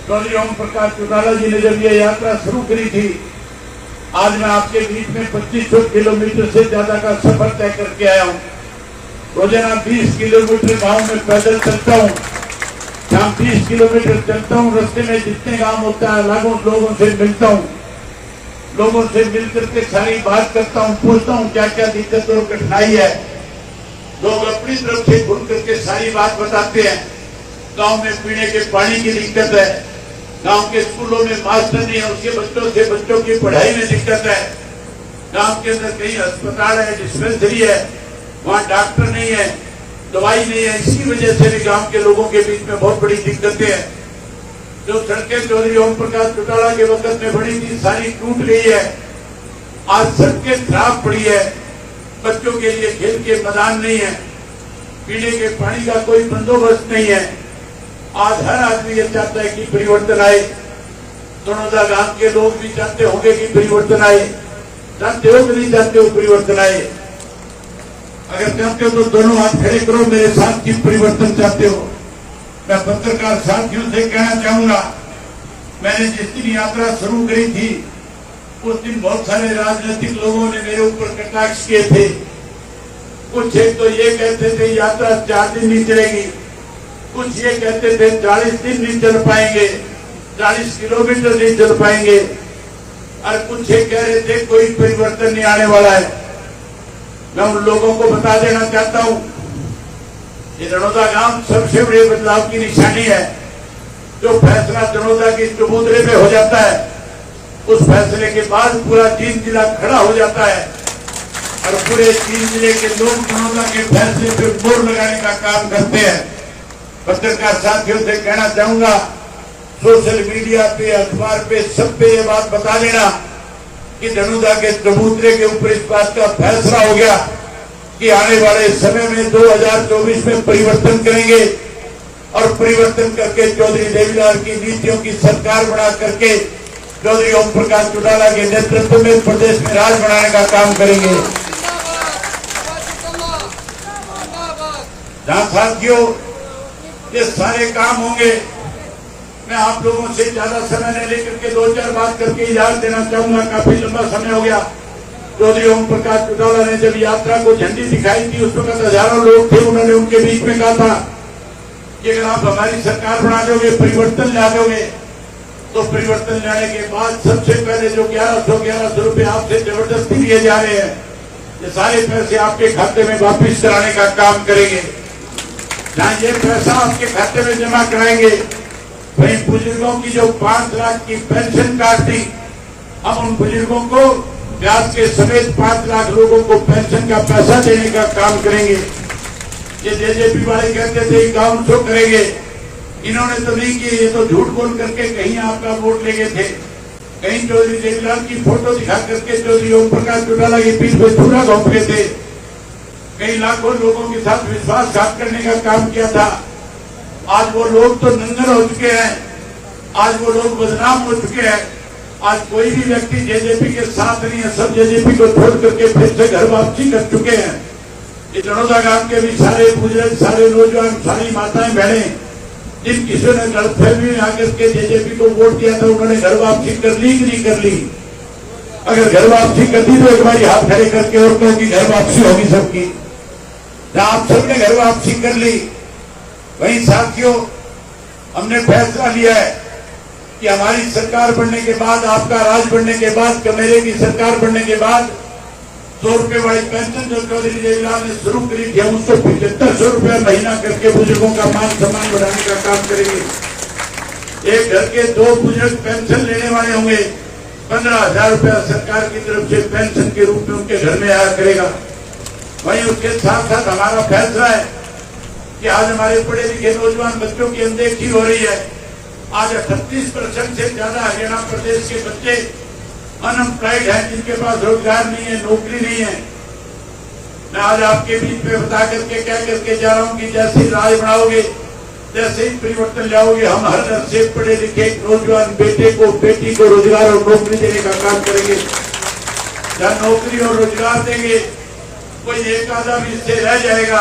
चौधरी ओम प्रकाश चौटाला जी ने जब ये यात्रा शुरू करी थी, आज मैं आपके बीच में 2500 किलोमीटर से ज्यादा का सफर तय करके आया हूँ। रोजाना 20 किलोमीटर गांव में पैदल चलता हूँ, शाम 20 किलोमीटर चलता हूँ। रास्ते में जितने काम होता है लोगों से मिलता हूँ, लोगों से मिलकर के सारी बात करता हूँ, पूछता हूँ क्या क्या दिक्कत और कठिनाई है। लोग अपनी तरफ से खुल करके सारी बात बताते हैं। गांव में पीने के पानी की दिक्कत है, गांव के स्कूलों में मास्टर नहीं है, उसके बच्चों की पढ़ाई में दिक्कत है। गांव के अंदर कहीं अस्पताल है, डिस्पेंसरी है, वहाँ डॉक्टर नहीं है, दवाई नहीं है। इसी वजह से भी गांव के लोगों के बीच में बहुत बड़ी दिक्कतें हैं। जो सड़कें चौधरी ओम प्रकाश चौटाला के वक्त में बड़ी थी, सारी टूट गई है। आज सड़कें खराब पड़ी है, बच्चों के लिए खेल के मैदान नहीं है, पीने के पानी का कोई बंदोबस्त नहीं है। आज हर आदमी ये चाहता है कि परिवर्तन आए। दोनों गांव के लोग भी चाहते होंगे कि परिवर्तन आए। चाहते हो कि नहीं चाहते हो परिवर्तन आए? अगर चाहते हो तो दोनों हाथ खड़े करो मेरे साथ की परिवर्तन चाहते हो। मैं पत्रकार साथियों से कहना चाहूंगा, मैंने जिस दिन यात्रा शुरू करी थी उस दिन बहुत सारे राजनीतिक लोगों ने मेरे ऊपर कटाक्ष किए थे। कुछ एक तो ये कहते थे यात्रा 4 दिन नहीं चलेगी, कुछ ये कहते थे 40 दिन नहीं चल पाएंगे, 40 किलोमीटर नहीं चल पाएंगे, और कुछ ये कह रहे थे कोई परिवर्तन नहीं आने वाला है। मैं उन लोगों को बता देना चाहता हूं, ये दनौदा गांव सबसे बड़े बदलाव की निशानी है। जो फैसला दनौदा की चबूतरे पे हो जाता है, उस फैसले के बाद पूरा 3 जिला खड़ा हो जाता है और पूरे 3 जिले के लोग दनौदा के फैसले पे मोहर लगाने का काम करते हैं। पत्रकार साथियों से कहना चाहूंगा, सोशल मीडिया पे, अखबार पे, सब पे ये बात बता देना कि दनौदा के चबूतरे के ऊपर इस बात का फैसला हो गया कि आने वाले समय में 2024 में परिवर्तन करेंगे और परिवर्तन करके चौधरी देवीलाल की नीतियों की सरकार बना करके चौधरी ओम प्रकाश चौटाला के नेतृत्व में प्रदेश में राज बनाने का काम करेंगे। जहां साथियों ये सारे काम होंगे, मैं आप लोगों से ज्यादा समय न लेकर के 2-4 बात करके इजाजत देना चाहूंगा। काफी लंबा समय हो गया। चौधरी ओम प्रकाश चौटाला ने जब यात्रा को झंडी दिखाई थी, उस वक्त हजारों लोग थे। उन्होंने उनके बीच में कहा था कि अगर आप हमारी सरकार बना दोगे, परिवर्तन ला दोगे, तो परिवर्तन लाने के बाद सबसे पहले जो 1100 रुपए आपसे जबरदस्ती लिए जा रहे हैं, ये सारे पैसे आपके खाते में वापिस कराने का काम करेंगे। जहां ये पैसा आपके खाते में जमा कराएंगे, वहीं बुजुर्गों की जो 5 लाख की पेंशन कार्ड थी, हम उन बुजुर्गों को ब्याज के समेत 5 लाख लोगों को पेंशन का पैसा देने का काम करेंगे। ये जेजेपी वाले कहते थे गांव शो करेंगे, इन्होंने तो नहीं किए, ये तो झूठ बोल करके कहीं आपका वोट ले गए थे, कहीं चौधरी देवीलाल की फोटो दिखा करके चौधरी ओम प्रकाश चौटाला की पीठ पे छुरा घोंप गए थे, कई लाखों लोगों के साथ विश्वासघात करने का काम किया था। आज वो लोग तो नंगर हो चुके हैं, आज वो लोग बदनाम हो चुके हैं। आज कोई भी व्यक्ति जेजेपी के साथ नहीं है, सब जेजेपी को छोड़ करके फिर से घर वापसी कर चुके हैं। इस दनौदा गांव के भी सारे बुजुर्ग, सारे नौजवान, सारी माताएं बहनें, जिन किसी ने गलतफहमी में आकर के जेजेपी को वोट दिया था, उन्होंने घर वापसी कर ली कि नहीं कर ली? अगर घर वापसी कर दी तो एक बार हाथ खड़े करके और कहो कि घर वापसी होगी सबकी। आप सबने घर वापसी कर ली। वहीं साथियों, हमने फैसला लिया है कि हमारी सरकार बनने के बाद, आपका राज बनने के बाद, कमेरे की सरकार बनने के बाद 100 रुपए वाली पेंशन जो चौधरी देवीलाल ने शुरू करी थी, हम उसको 7500 रुपया महीना करके बुजुर्गों का मान सम्मान बढ़ाने का काम करेंगे। एक घर के 2 बुजुर्ग पेंशन लेने वाले होंगे, 15,000 रुपया सरकार की तरफ से पेंशन के रूप में उनके घर में आया करेगा। वहीं उसके साथ साथ हमारा फैसला है कि आज हमारे पढ़े लिखे नौजवान बच्चों की अनदेखी हो रही है। आज 38% से ज्यादा हरियाणा प्रदेश के बच्चे अनएम्प्लॉयड हैं, जिनके पास रोजगार नहीं है, नौकरी नहीं है। मैं आज आपके बीच में बता करके कह करके जा रहा हूं कि जैसे ही राज बनाओगे, जैसे ही परिवर्तन लाओगे, हम हर घर से पढ़े लिखे नौजवान बेटे को, बेटी को रोजगार और नौकरी देने का काम करेंगे। जहाँ नौकरी और रोजगार देंगे, कोई एक आधा भी इससे रह जाएगा,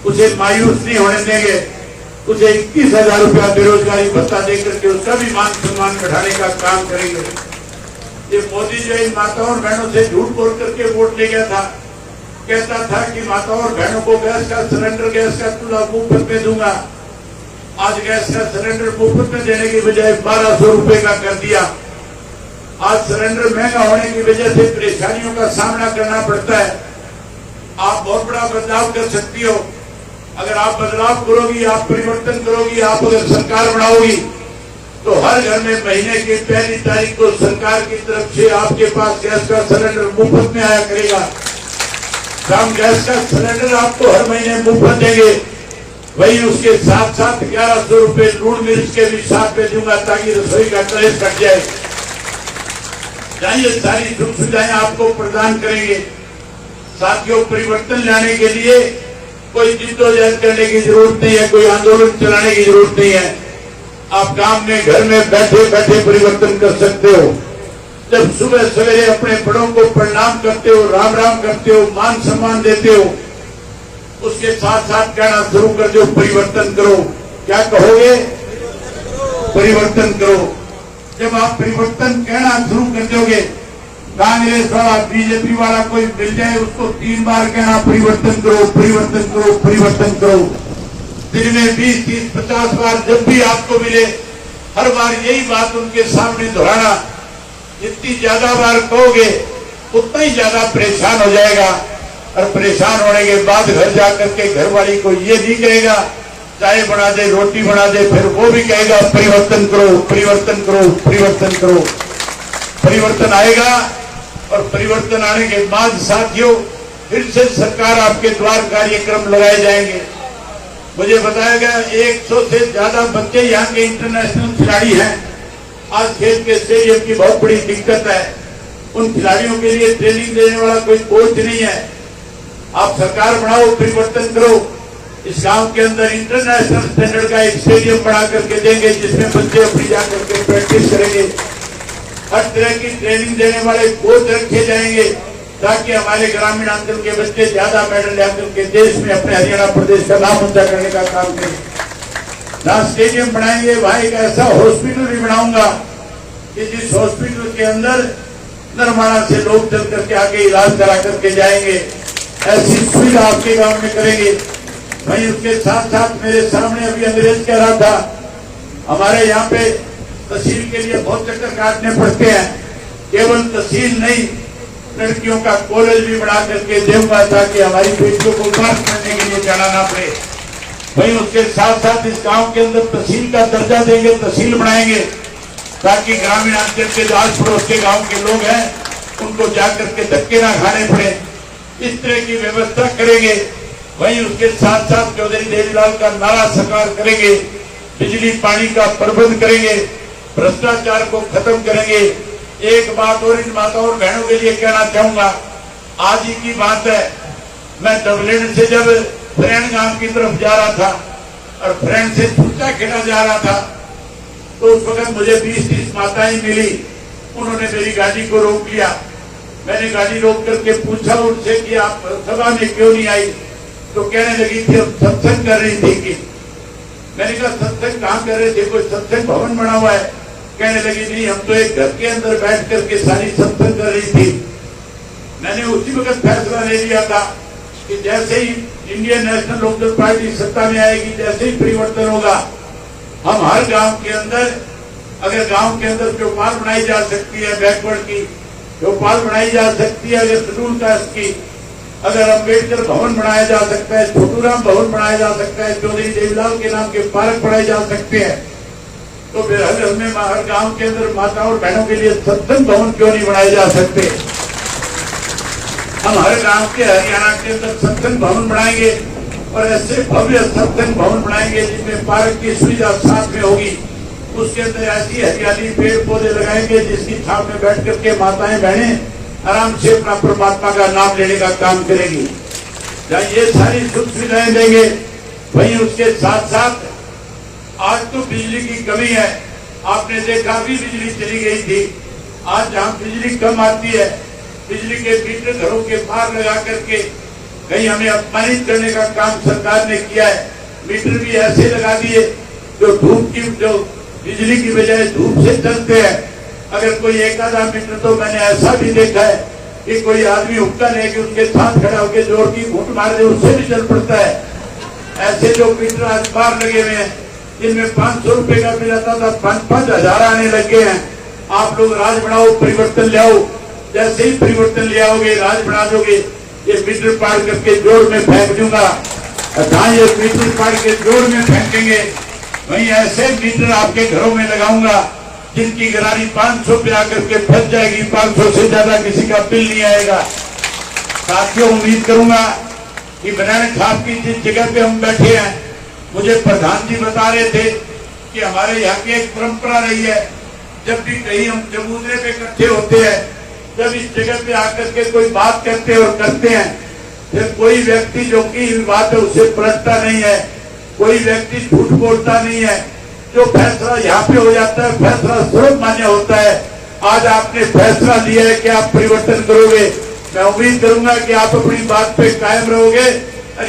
उसे मायूस नहीं होने देंगे। उसे 21,000 रुपया बेरोजगारी भत्ता देकर के उसका भी मान सम्मान बढ़ाने का काम करेंगे। ये मोदी जो इन माताओं और बहनों से झूठ बोल करके वोट ले गया था, कहता था कि माताओं और बहनों को गैस का सिलेंडर, गैस का चूल्हा मुफ्त में दूंगा। आज गैस का सिलेंडर मुफ्त में देने की बजाय 1200 रुपए का कर दिया। आज सिलेंडर महंगा होने की वजह से परेशानियों का सामना करना पड़ता है। आप बहुत बड़ा बदलाव कर सकती हो। अगर आप बदलाव करोगी, आप परिवर्तन करोगी, आप अगर सरकार बनाओगी तो हर घर में महीने की पहली तारीख को सरकार की तरफ से आपके पास गैस का सिलेंडर मुफ्त में आया करेगा। हम गैस का सिलेंडर आपको हर महीने मुफ्त देंगे, वही उसके साथ साथ 1100 रुपए लूण मिर्च के भी साथ में दूंगा ताकि रसोई का कलेश कट जाए। ये सारी सुख सुविधाएं आपको प्रदान करेंगे। साथियों, परिवर्तन लाने के लिए कोई जिद्दोजहद करने की जरूरत नहीं है, कोई आंदोलन चलाने की जरूरत नहीं है। आप काम में, घर में बैठे बैठे परिवर्तन कर सकते हो। जब सुबह सवेरे अपने बड़ों को प्रणाम करते हो, राम राम करते हो, मान सम्मान देते हो, उसके साथ साथ कहना शुरू कर दो, परिवर्तन करो। क्या कहोगे? परिवर्तन करो। जब आप परिवर्तन कहना शुरू कर दोगे, कांग्रेस वाला, बीजेपी वाला कोई मिल जाए उसको 3 बार कहना परिवर्तन करो, परिवर्तन करो, परिवर्तन करो। दिन में 20, 30, 50 बार जब भी आपको मिले, हर बार यही बात उनके सामने दोहराना। जितनी ज्यादा बार कहोगे उतना ही ज्यादा परेशान हो जाएगा, और परेशान होने के बाद घर जाकर के घरवाली को ये नहीं कहेगा चाय बना दे, रोटी बना दे, फिर वो भी कहेगा परिवर्तन करो, परिवर्तन करो, परिवर्तन करो। परिवर्तन आएगा, और परिवर्तन आने के बाद साथियों फिर से सरकार आपके द्वार कार्यक्रम लगाए जाएंगे। मुझे बताया गया 100 से ज्यादा बच्चे यहाँ के इंटरनेशनल खिलाड़ी हैं। आज खेल के स्टेडियम की बहुत बड़ी दिक्कत है, उन खिलाड़ियों के लिए ट्रेनिंग देने वाला कोई कोच नहीं है। आप सरकार बनाओ, परिवर्तन करो। इस गांव के अंदर इंटरनेशनल स्टैंडर्ड का एक स्टेडियम बना करके देंगे, जिसमें बच्चे अपनी जाकर के प्रैक्टिस करेंगे। हर तरह की ट्रेनिंग देने वाले कोच रखे जाएंगे, ताकि हमारे ग्रामीण अंचल के बच्चे ज्यादा मेडल लेकर के देश में, अपने हरियाणा प्रदेश का नाम ऊंचा करने का काम करें। जहाँ स्टेडियम बनाएंगे वहां एक ऐसा हॉस्पिटल भी बनाऊंगा कि जिस हॉस्पिटल के अंदर नरमाना से लोग चल करके आके इलाज करा करके जाएंगे। ऐसी सुविधा आपके गांव में करेंगे। वहीं उसके साथ साथ मेरे सामने अभी अंग्रेज कह रहा था, हमारे यहाँ पे तहसील के लिए बहुत चक्कर काटने पड़ते हैं। केवल तहसील नहीं, लड़कियों का कॉलेज भी बना करके दूंगा ताकि हमारी बेटियों को पास करने के लिए जाना ना पड़े। वहीं उसके साथ साथ इस गांव के अंदर तहसील का दर्जा देंगे, तहसील बनाएंगे, ताकि ग्रामीण अंचल के जो आस पड़ोस के गाँव के लोग हैं उनको जाकर के धक्के ना खाने पड़े। इस तरह की व्यवस्था करेंगे। वहीं उसके साथ साथ चौधरी देवीलाल का नारा साकार करेंगे, बिजली पानी का प्रबंध करेंगे, भ्रष्टाचार को खत्म करेंगे। एक बात और इन माताओं और बहनों के लिए कहना चाहूंगा, आज ही की बात है, मैं डबलेन से जब फ्रेंड गांव की तरफ जा रहा था और फ्रेंड से छुट्टा खेला जा रहा था, तो उस वक्त मुझे 20-30 माताएं मिली। उन्होंने मेरी गाड़ी को रोक लिया। मैंने गाड़ी रोक करके पूछा उनसे कि आप सभा में क्यों नहीं आई? तो कहने लगी थी हम सत्संग कर रही थी कि। मैंने कहा सत्संग कहाँ कर रहे थे? कोई सत्संग भवन बना हुआ है? कहने लगी नहीं, हम तो एक घर के अंदर बैठ करके सारी सत्संग कर रही थी। मैंने उसी वक्त फैसला ले लिया था कि जैसे ही इंडियन नेशनल लोकदल पार्टी सत्ता में आएगी, जैसे ही परिवर्तन होगा, हम हर गांव के अंदर, अगर गांव के अंदर चौपाल बनाई जा सकती है, बैकवर्ड की चौपाल बनाई जा सकती है, अगर शेड्यूल कास्ट की, अगर अम्बेडकर भवन बनाया जा सकता है, छोटूराम भवन बनाया जा सकता है, चौधरी देवीलाल के नाम के पार्क बनाए जा सकते हैं, तो फिर हर गांव के अंदर माताओं और बहनों के लिए सत्संग भवन क्यों नहीं बनाए जा सकते? हम हर गांव के, हरियाणा के अंदर सत्संग भवन बनाएंगे, और ऐसे भव्य सत्संग भवन बनाएंगे जिसमें पार्क की सुविधा साथ में होगी। उसके अंदर ऐसी हरियाली, पेड़ पौधे लगाएंगे जिसकी छाव में बैठ करके माताएं बहनें आराम से अपना परमात्मा का नाम लेने का काम करेगी। जहाँ ये सारी सुख सुविधाएं देंगे, वहीं उसके साथ साथ आज तो बिजली की कमी है। आपने देखा भी बिजली चली गई थी। आज जहाँ बिजली कम आती है, बिजली के मीटर घरों के बाहर लगा करके कहीं हमें अपमानित करने का काम सरकार ने किया है। मीटर भी ऐसे लगा दिए जो धूप की, जो बिजली की बजाय धूप से चलते हैं। अगर कोई एक आधा मीटर, तो मैंने ऐसा भी देखा है कि कोई आदमी हुक्का लेके उनके साथ खड़ा होकर जोर की घूट मार दे, उससे भी चल पड़ता है। ऐसे जो मीटर आज बाहर लगे हुए हैं, जिनमें 500 रुपए का बिल आता था, 5,000 आने लगे हैं। आप लोग राज बढ़ाओ, परिवर्तन ले आओ। जैसे ही परिवर्तन ले आओगे, राज बढ़ा दोगे, ये मीटर पार करके जोड़ में फेंक दूंगा। जहां ये मीटर पार के जोड़ में फेंकेंगे, वहीं ऐसे मीटर आपके घरों में लगाऊंगा जिनकी गरारी 500 पे आकर के फंस जाएगी। 500 से ज्यादा किसी का बिल नहीं आएगा। साथियों, उम्मीद करूंगा कि बनाने खाप की जिस जगह पे हम बैठे हैं, मुझे प्रधान जी बता रहे थे कि हमारे यहाँ की एक परंपरा रही है, जब भी कहीं हम चबूतरे पे इकट्ठे होते हैं, जब इस जगह पे आकर के कोई बात करते और करते हैं, फिर कोई व्यक्ति जो की बात है उसे पलटता नहीं है, कोई व्यक्ति झूठ बोलता नहीं है। जो फैसला यहाँ पे हो जाता है, फैसला सर्वमान्य होता है। आज आपने फैसला लिया है कि आप परिवर्तन करोगे। मैं उम्मीद करूंगा कि आप अपनी बात पे कायम रहोगे।